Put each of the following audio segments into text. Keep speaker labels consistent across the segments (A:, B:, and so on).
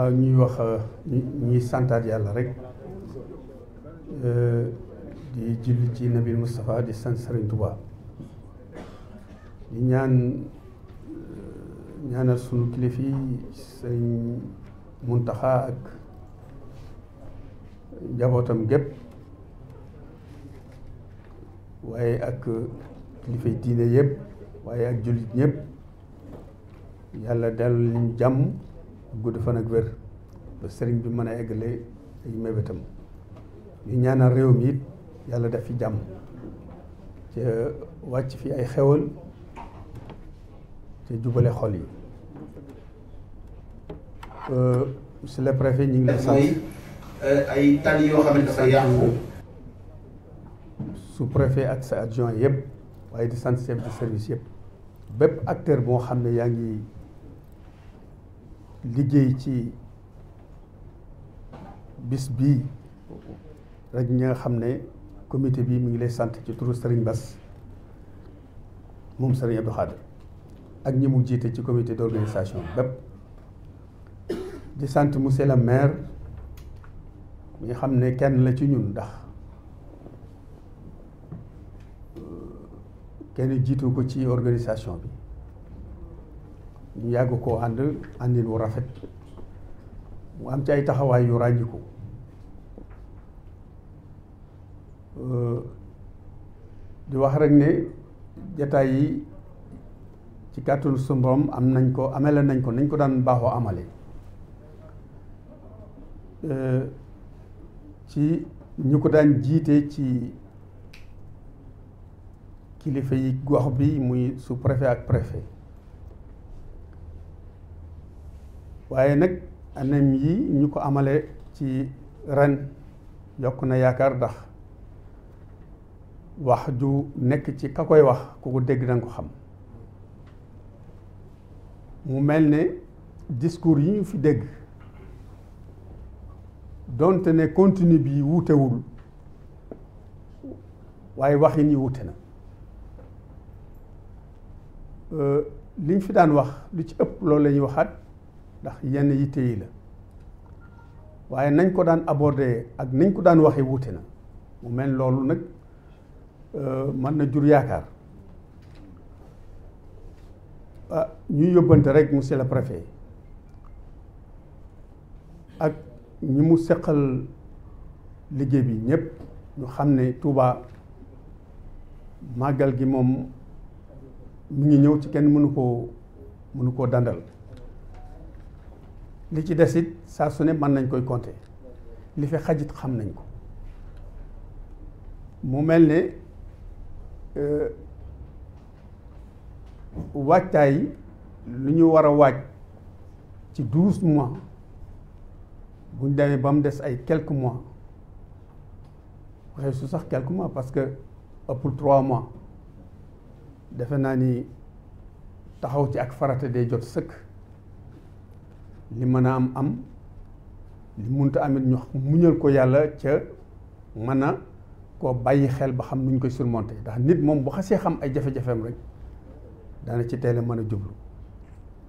A: waaw ñuy wax ñuy santaat yàlla rek di julli ci Nabil Moustapha di sant Serigne Touba di ñaanal sunu kilifa yi Serigne Mountakha ak njabootam gépp waaye ak kilifa yi diine yëpp waaye ak jullit ñëpp yàlla dellu ñu jàmm gudd fan ak wér ba sëriñ bi mën a eggale ay mébétam ñu ñaanal réew mi it yàlla def fi jàmm ca wàcc fi ay xewal te jubale xol yi. monsieur le préfet ñu ngi lay sant
B: ay tali yoo xam ne dafa yàqu.
A: sous préfet ak sa adjoint yëpp waaye di sant chef de service yëpp bépp acteur boo xam ne yaa ngi liggéey ci bis bii rek ñi nga xam ne comité bi mu ngi lay sant ci turu Serigne Bass moom Serigne Abdou Khadre ak ñi mu jiite ci comité d'organisation bépp di sant monsieur le maire mi nga xam ne kenn la ci ñun ndax kenn jiitu ko ci organisation bi ñu yàgg koo àndin wu rafet mu am ci ay taxawaay yu ràññiku di wax rek ne jataay yi ci kàttanu suñu borom amele nañ ko nañ ko daan baaxoo amale ci ñu ko daan jiite ci kilifa yi gox bi muy sous-préfet ak préfet waaye nag anam yi ñu ko amale ci ren yokk na yaakaar ndax wax ju nekk ci ka koy wax ku ko dégg danga ko xam mu mel ne discours yi ñu fi dégg donte ne contenu bi wutewul waaye waxin yi wute na liñ fi daan wax lu ci ëpp loolu la ñuy waxaat ndax yenn yitte yi la waaye nañ ko daan aborder ak nañ ko daan waxee wute na mu mel loolu nag mën na jur yaakaar ñuy yóbbante rek monsieur le préfet ak ñi mu seqal liggéey bi ñëpp ñu xam ne Touba màggal gi moom mu ngi ñëw ci kenn mënu koo dandal li ci des it saa su ne mën nañ koy compter li fi xajit xam nañ ko mu mel ne waajtaay lu ñu war a waaj ci 12 mois buñ demee ba mu des ay quelques mois waxee su sax quelques mois parce que ëppul 3 mois defe naa ni taxaw ci ak farata day jot sëkk li mën a am li munta amit ñu muñal ko yàlla ca mën a koo bàyyi xel ba xam nuñ koy surmonter ndax nit moom bu xasee xam ay jafe-jafeem rek dana ci teel a mën a jublu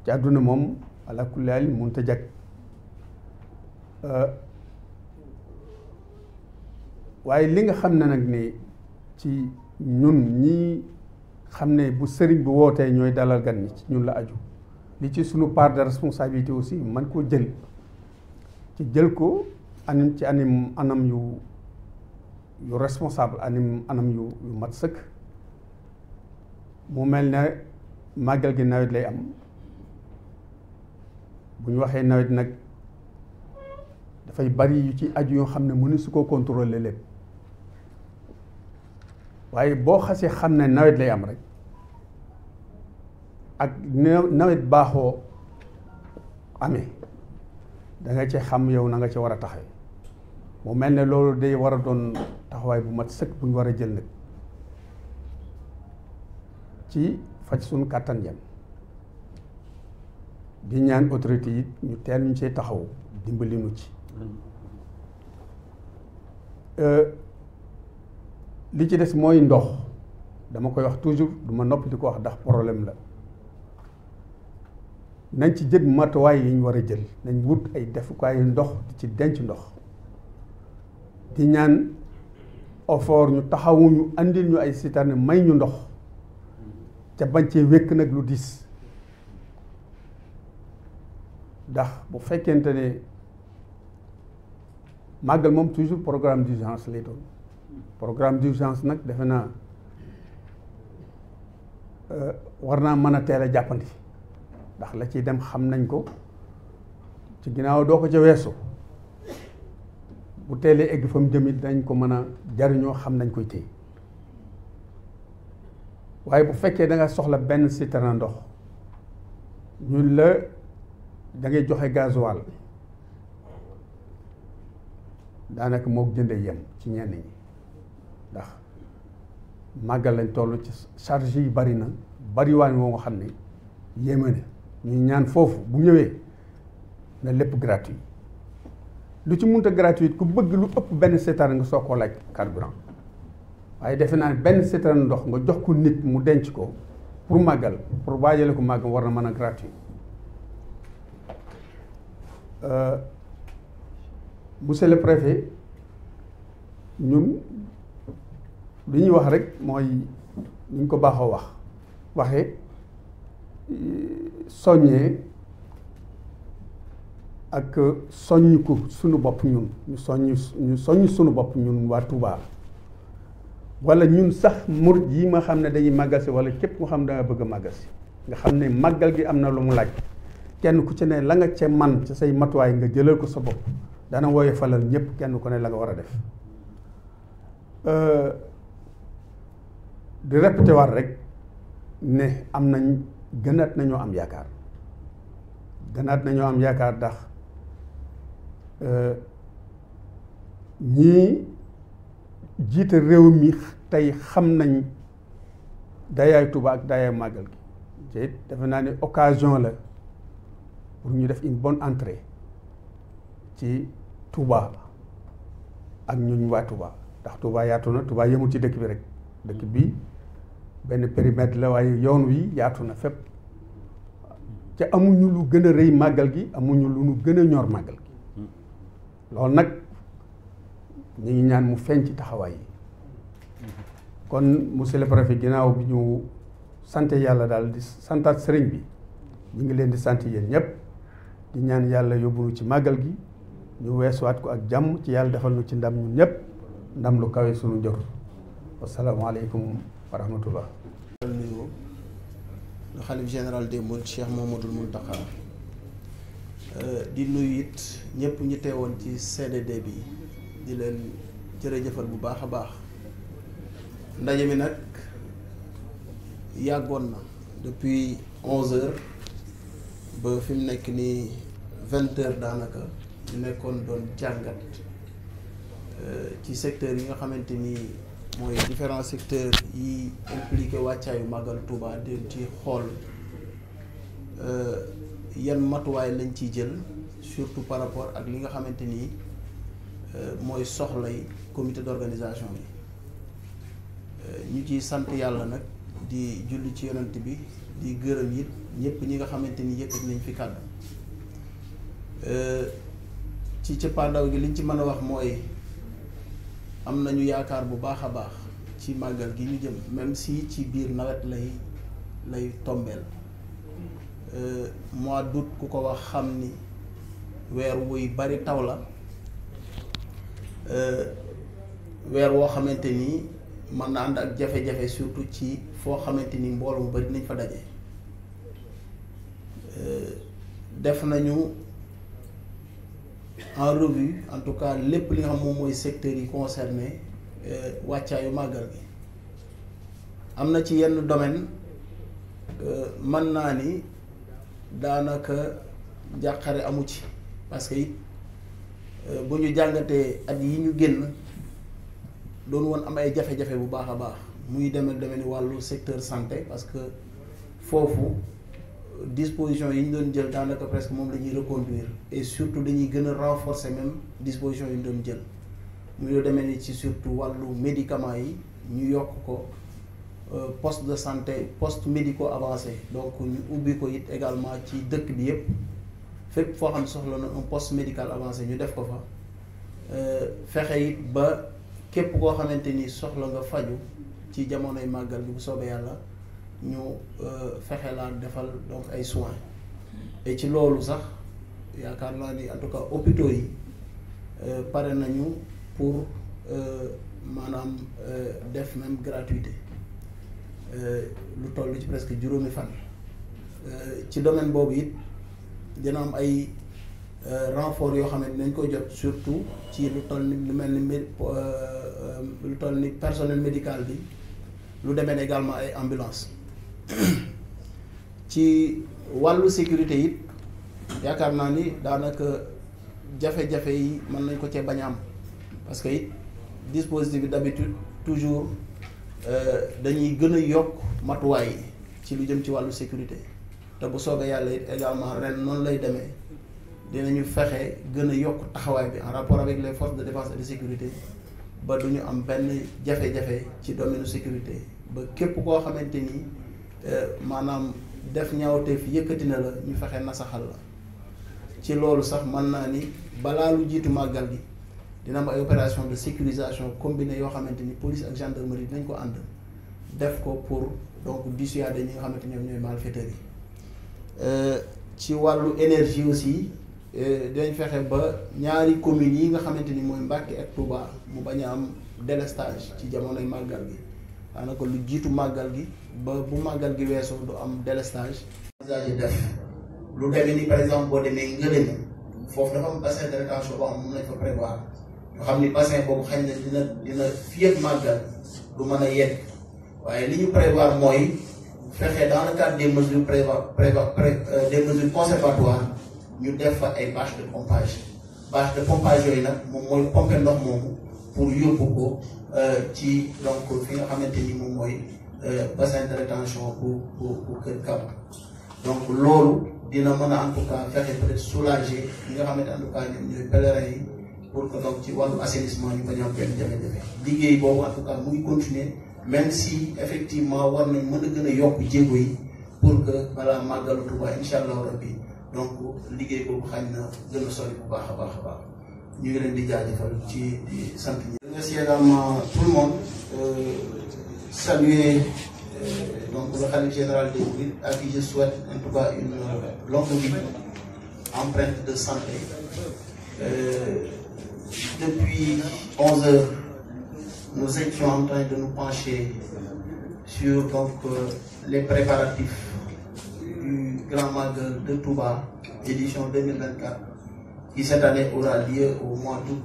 A: ci àdduna moom ala kulli haal munta jag waaye li nga xam ne nag ni ci ñun ñii xam ne bu sëriñ bu wootee ñooy dalal gan ñi ci ñun la aju li ci sunu part de responsabilité aussi man koo jël ko anam yu responsable anam yu mat sëkk mu mel ne màggal gi nawet lay am bu ñu waxee nawet nag dafay bari yu ci aju yoo xam ne mënu su ko contrôler lépp waaye boo xasee xam ne nawet lay am rek ak nawet baaxoo amee da nga ci xam yow na nga ci war a taxawee mu mel ne loolu day war a doon taxawaay bu mat sëkk bu ñu war a jël nag ci faj suñu kàttan yam di ñaan autorité yi ñu teel ñu see taxaw dimbali nu ci li ci des mooy ndox dama koy wax toujours du ma noppi di ko wax ndax problème la nañ ci jël matuwaay yi ñu war a jël nañ wut ay defukaayu ndox di ci denc ndox di ñaan OFOR ñu taxawuñu andil ñu ay citerne may ñu ndox ca bañ cee wékk nag lu diis ndax bu fekkente ne màggal moom toujours programme d'urgence lay doon programme d'urgence nag defe naa war naa mën a teel a jàppandi ndax la ciy dem xam nañ ko ci ginnaaw doo ko ca weesu bu teelee egg fa mu jëmit dañ ko mën a jariñoo xam nañ koy téye waaye bu fekkee da nga soxla benn citerne ndox ñun la da ngay joxe gasoil daanaka moo jëndee yem ci ñenn ñi ndax màggal lañ toll ci charge yi bari na bariwaan moo nga xam ne yéeme na ñuy ñaan foofu bu ñëwee na lépp gratuit lu ci munta gratuit ku bëgg lu ëpp benn citerne nga soo ko laaj carburant waaye defe naa ne benn citerne ndox nga jox ko nit mu denc ko pour màggal pour waajale ko màggal war na mën a gratuit monsieur le préfet ñun li ñuy wax rek mooy ni ñu ko baaxoo waxee soññee ak soññ ko sunu bopp ñun ñu soññ sunu bopp ñun waa Touba wala ñun sax murid yi ma xam ne dañuy màggal si wala képp ku xam ne danga bëgg a màggal si nga xam ne màggal gi am na lu mu laaj kenn ku ci ne la nga ca man ci say matuwaay nga jëlal ko sa bopp dana wooye falal ñëpp kenn ku ne la nga war a def di répété waat rek ne am nañ gënaat nañoo am yaakaar ndax ñii jiite réew mi tey xam nañ dayaay Touba ak dayaay màggal gi te defe naa ne occasion la pour ñu def une bonne entrée ci Touba ak ñun waa Touba ndax Touba yaatu na Touba yemul ci dëkk bi rek dëkk bi benn périmètre la waaye yoon wi yaatu na fépp te amuñu lu gën a rëy màggal gi amuñu lu nu gën a ñor màggal gi loolu nag ñu ngi ñaan mu feeñ ci taxawaay yi kon monsieur le préfet ginnaaw bi ñu sant yàlla daal di santaat sëriñ bi ñu ngi leen di sant yéen ñëpp di ñaan yàlla yóbbu ci màggal gi ñu weesuwaat ko ak jàmm ci yàlla defal nu ci ndam ñun ñëpp ndam lu kawe sunu njor wasalaamaaleykum wa rahmatullah.
C: nuyu le xalif général des mourides Cheikh Mouhamadoul Mountakha di nuyu it ñëpp ñu teewoon ci CDD bi di leen jërëjëfal bu baax a baax ndaje mi nag yàggoon na depuis 11h ba fi mu nekk nii 20h daanaka ñu nekkoon doon jàngat ci secteur yi nga xamante ni mooy différents secteurs yi impliqué wàccaayu màggal Touba di ci xool yan matuwaay lañ ciy jël surtout par rapport ak li nga xamante ni mooy soxlay comité d'organisation bi ñu ciy sant yàlla nag di julli ci yonent bi di gërëm it ñëpp ñi nga xamante ni yëkkat nañ fi kàddu ci cëppaandaw gi liñ ci mën a wax mooy am nañu yaakaar bu baax a baax ci màggal gi ñu jëm même si ci biir nawet lay tombeel mois d'août ku ko wax xam ni weer wuy bari taw la weer woo xamante ni mën na ànd ak jafe-jafe surtout ci foo xamante ni mbooloo mu bari nañ fa daje def nañu en revue en tout cas lépp li nga xam moom mooy secteurs yi concerné wàccaayu màggal gi am na ci yenn domaine mën naa ni daanaka njàqare amu ci parce que it bu ñu jàngatee at yi ñu génn doon woon am ay jafe-jafe bu baax a baax muy demee ni wàllu secteur santé parce que foofu disposition yi ñu doon jël daanaka presque moom la ñuy reconduire et surtout dañuy gën a renforcer même disposition yi ñu doon jël muy lu demee ni ci surtout wàllu médicaments yi ñu yokk ko poste de santé poste médico avancé donc ñu ubbi ko it également ci dëkk bi yëpp fépp foo xam ne soxla na un poste médical avancé ñu def ko fa fexe it ba képp koo xamante ni soxla nga faju ci jamonoy màggal gi bu soobee yàlla ñu fexe laa defal donc ay soins et ci loolu sax yaakaar naa ni en tout cas hôpitaux yi pare nañu pour maanaam def même gratuité lu toll ci presque juróomi fan ci domaine boobu it dina am ay renfort yoo xam ne dinañ ko jot surtout ci lu toll ni lu mel ni lu toll ni personnel médical bi lu demee ne également ay ambulance ci wàllu sécurité it yaakaar naa ni daanaka jafe-jafe yi mën nañ ko cee bañ a am parce que it dispositif bi d'habitude toujours dañuy gën a yokk matuwaay yi ci lu jëm ci wàllu sécurité te bu soobee yàlla it également ren noonu lay demee dinañu fexe gën a yokk taxawaay bi en rapport avec les forces de défense et de sécurité ba du ñu am benn jafe-jafe ci domaine sécurité ba képp koo xamante ni maanaam def ñaawteef yëkkati na la ñu fexe nasaxal la ci loolu sax mën naa ni balaa lu jiitu màggal gi dina am ay opération de sécurisation combinée yoo xamante ni police ak gendarmerie dinañ ko ànd def ko pour donc dissuader ñi nga xamante ñoom ñooy malfaiteurs yi ci wàllu énergie aussi dinañ fexe ba ñaari communes yi nga xamante ni mooy Mbacké ak Touba mu bañ a am délestage ci jamonoy màggal gi daanaka lu jiitu màggal gi ba bu màggal gi weesoo du am délestage.
B: def lu demee ni par exemple boo demee Ngëlëm foofu dafa am bassin de rétention boo xam ne mën nañ fa prévoir ñu xam ni bassin boobu xañ na dina fii ak màggal du mën a yegg waaye li ñu prévoir mooy fexe dans le cadre des mesures des mesures conservatoires ñu def fa ay bâche de pompage yooyu nag moom mooy pomper ndox moomu pour yóbbu ko ci donc fi nga xamante ni moom mooy bassin de rétention pour Kër Kaba donc loolu dina mën a en tout cas fexe peut-être soulager ñi nga xamante en tout cas ñoom ñooy pèlerins yi pour que donc ci wàllu assainissement ñu bañ a am benn jafe-jafe liggéey boobu en tout cas mu ngi continuer même si effectivement war nañ mën a gën a yokk jéego yi pour que balaa màggalu Tuubaa incha allahu rabbi donc liggéey boobu xañ na gën a sori bu baax a baax a baax ñu ngi leen di jaajëfal ci di sant ñi. remercier également tout le monde saluer donc le khalife général des Mourides à qui je souhaite en tout cas une longue vie empreinte de santé. Depuis 11 heures, nous étions en train de nous pencher sur donc les préparatifs du Grand Magal de Touba, édition 2024, qui cette année aura lieu au mois d'août,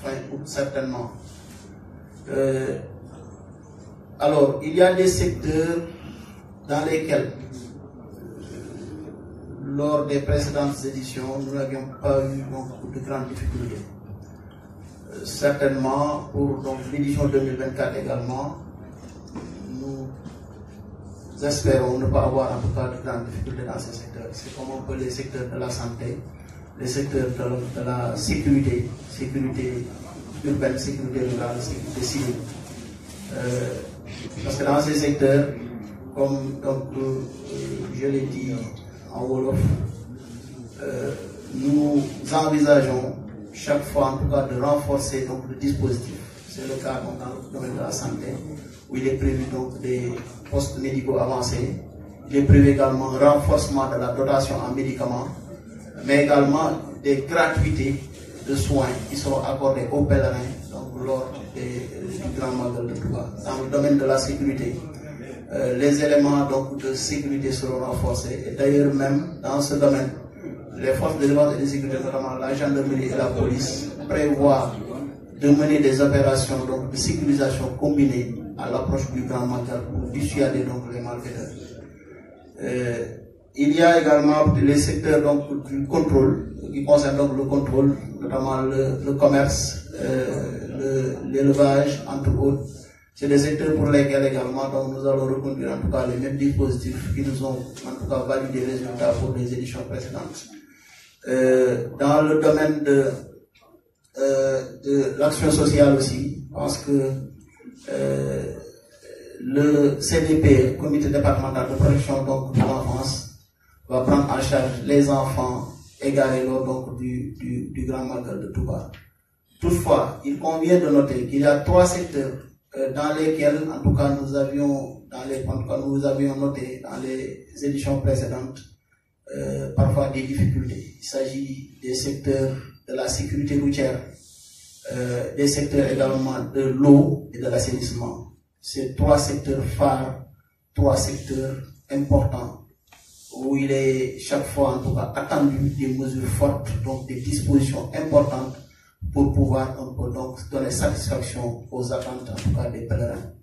B: fin août certainement. Alors, il y a des secteurs dans lesquels, lors des précédentes éditions, nous n'avions pas eu donc de grandes difficultés. Certainement, pour l'édition 2024 également, nous espérons ne pas avoir en tout cas de grandes difficultés dans ces secteurs. C'est comme un peu les secteurs de la santé, les secteurs de la sécurité, sécurité urbaine, sécurité rurale, sécurité civile. Parce que dans ces secteurs, comme donc, je l'ai dit en Wolof, nous envisageons chaque fois en tout cas de renforcer donc, le dispositif. C'est le cas donc, dans le domaine de la santé, où il est prévu donc des postes médicaux avancés. Il est prévu également un renforcement de la dotation en médicaments, mais également des gratuités de soins qui seront accordées aux pèlerins donc, lors du Grand Magal de Touba. Dans le domaine de la sécurité, les éléments donc, de sécurité seront renforcés. Et d'ailleurs même, dans ce domaine, les forces de défense et de sécurité, notamment la gendarmerie et la police, prévoient de mener des opérations donc, de sécurisation combinées à l'approche du Grand Magal pour dissuader donc, les malfaiteurs. Il y a également les secteurs donc, du contrôle, qui concernent donc, le contrôle, notamment le commerce, l'élevage, entre autres. C'est des secteurs pour lesquels également donc, nous allons reconduire en tout cas les mêmes dispositifs qui nous ont en tout cas validé les résultats pour les éditions précédentes. Dans le domaine de l'action sociale aussi, je pense que le CDP, Comité départemental de protection donc, de l'enfance, va prendre en charge les enfants égarés lors donc, du Grand Magal de Touba. Toutefois, il convient de noter qu'il y a 3 secteurs dans lesquels, en tout cas, nous avions noté dans les éditions précédentes parfois des difficultés. Il s'agit des secteurs de la sécurité routière, des secteurs également de l'eau et de l'assainissement. Ces 3 secteurs phares, 3 secteurs importants, où il est chaque fois en tout cas attendu des mesures fortes, donc des dispositions importantes pour pouvoir un peu donc donner satisfaction aux attentes en tout cas des pèlerins.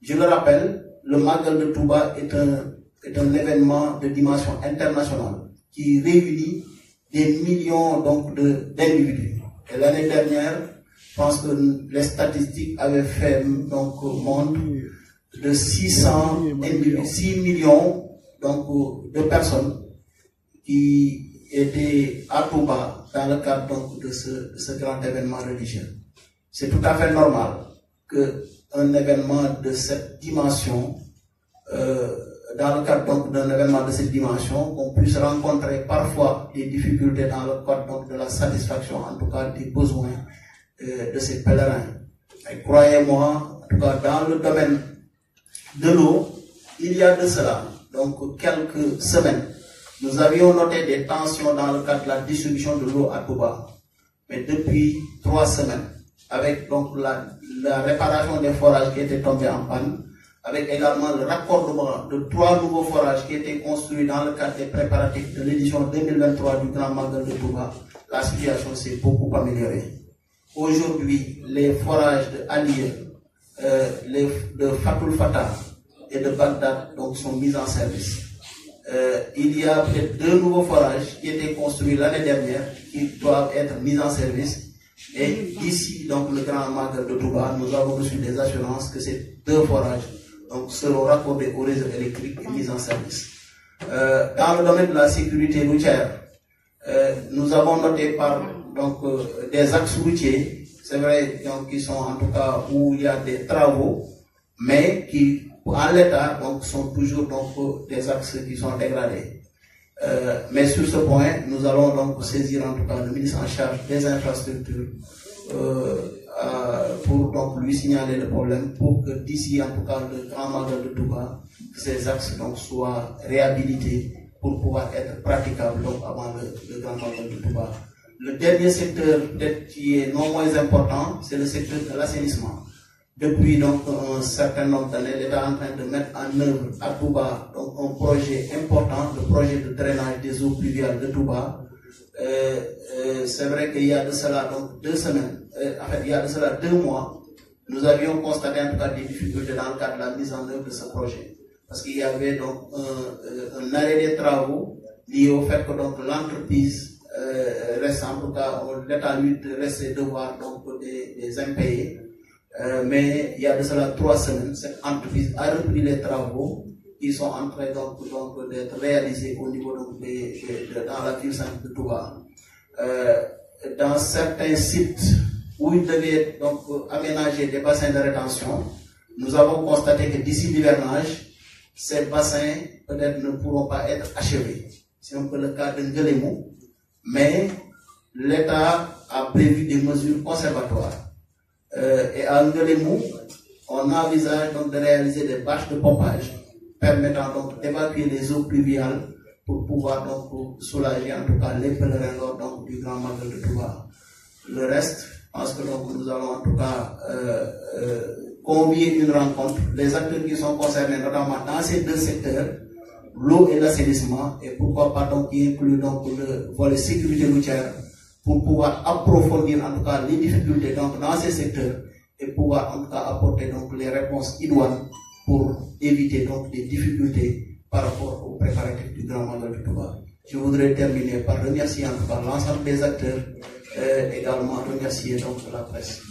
B: Je le rappelle, le Magal de Touba est un événement de dimension internationale qui réunit des millions donc d'individus. Et l'année dernière, je pense que les statistiques avaient fait donc montre de 6 millions donc, de personnes qui étaient à Touba dans le cadre donc, de ce grand événement religieux. C'est tout à fait normal qu'un événement de cette dimension, dans le cadre donc d'un événement de cette dimension, on puisse rencontrer parfois des difficultés dans le cadre donc, de la satisfaction, en tout cas des besoins de ces pèlerins. Et croyez-moi, en tout cas dans le domaine de l'eau, il y a de cela, donc quelques semaines, nous avions noté des tensions dans le cadre de la distribution de l'eau à Touba. Mais depuis 3 semaines, avec donc la réparation des forages qui étaient tombés en panne, avec également le raccordement de 3 nouveaux forages qui étaient construits dans le cadre des préparatifs de l'édition 2023 du Grand Magal de Touba, la situation s'est beaucoup améliorée. Aujourd'hui, les forages de Aliye, de Fatoul Fatah et de Bagdad donc, sont mis en service. Il y a peut-être 2 nouveaux forages qui étaient construits l'année dernière qui doivent être mis en service. Et d'ici donc le Grand Magal de Touba, nous avons reçu des assurances que ces 2 forages donc, seront raccordés au réseau électrique et mis en service. Dans le domaine de la sécurité routière, nous avons noté par donc, des axes routiers, c'est vrai, donc, qui sont en tout cas où il y a des travaux, mais qui en l'état donc sont toujours donc des axes qui sont dégradés. Mais sur ce point, nous allons donc saisir en tout cas le ministre en charge des infrastructures pour donc lui signaler le problème pour que d'ici en tout cas le Grand Magal de Touba, ces axes donc soient réhabilités pour pouvoir être praticables donc avant le Grand Magal de Touba. Le dernier secteur peut-être qui est non moins important, c'est le secteur de l'assainissement. Depuis donc un certain nombre d'années, l'État est en train de mettre en œuvre à Touba donc, un projet important, le projet de drainage des eaux pluviales de Touba. C'est vrai qu'il y a de cela donc 2 semaines, en fait il y a de cela 2 mois, nous avions constaté en tout cas des difficultés dans le cadre de la mise en œuvre de ce projet. Parce qu'il y avait donc un arrêt des travaux lié au fait que donc l'entreprise reste en tout cas, l'État lui reste devoir donc des impayés. Mais il y a de cela 3 semaines, cette entreprise a repris les travaux qui sont en train donc d'être réalisés au niveau donc, dans la ville sainte de Touba. Dans certains sites où il devait donc aménager des bassins de rétention, nous avons constaté que d'ici l'hivernage, ces bassins peut-être ne pourront pas être achevés. C'est un peu le cas de Nguélémou, mais l'État a prévu des mesures conservatoires. Et à Nguélémou, on envisage donc de réaliser des bâches de pompage permettant donc d'évacuer les eaux pluviales pour pouvoir donc soulager en tout cas les pèlerins lors donc du Grand Magal de Touba. Le reste, je pense que donc nous allons en tout cas convier une rencontre, les acteurs qui sont concernés notamment dans ces 2 secteurs, l'eau et l'assainissement, et pourquoi pas donc qui inclut donc le volet sécurité routière, pour pouvoir approfondir en tout cas les difficultés donc, dans ces secteurs et pouvoir en tout cas apporter donc les réponses idoines pour éviter donc des difficultés par rapport aux préparatifs du Grand Magal de Touba. Je voudrais terminer par remercier en tout cas l'ensemble des acteurs, également remercier donc la presse.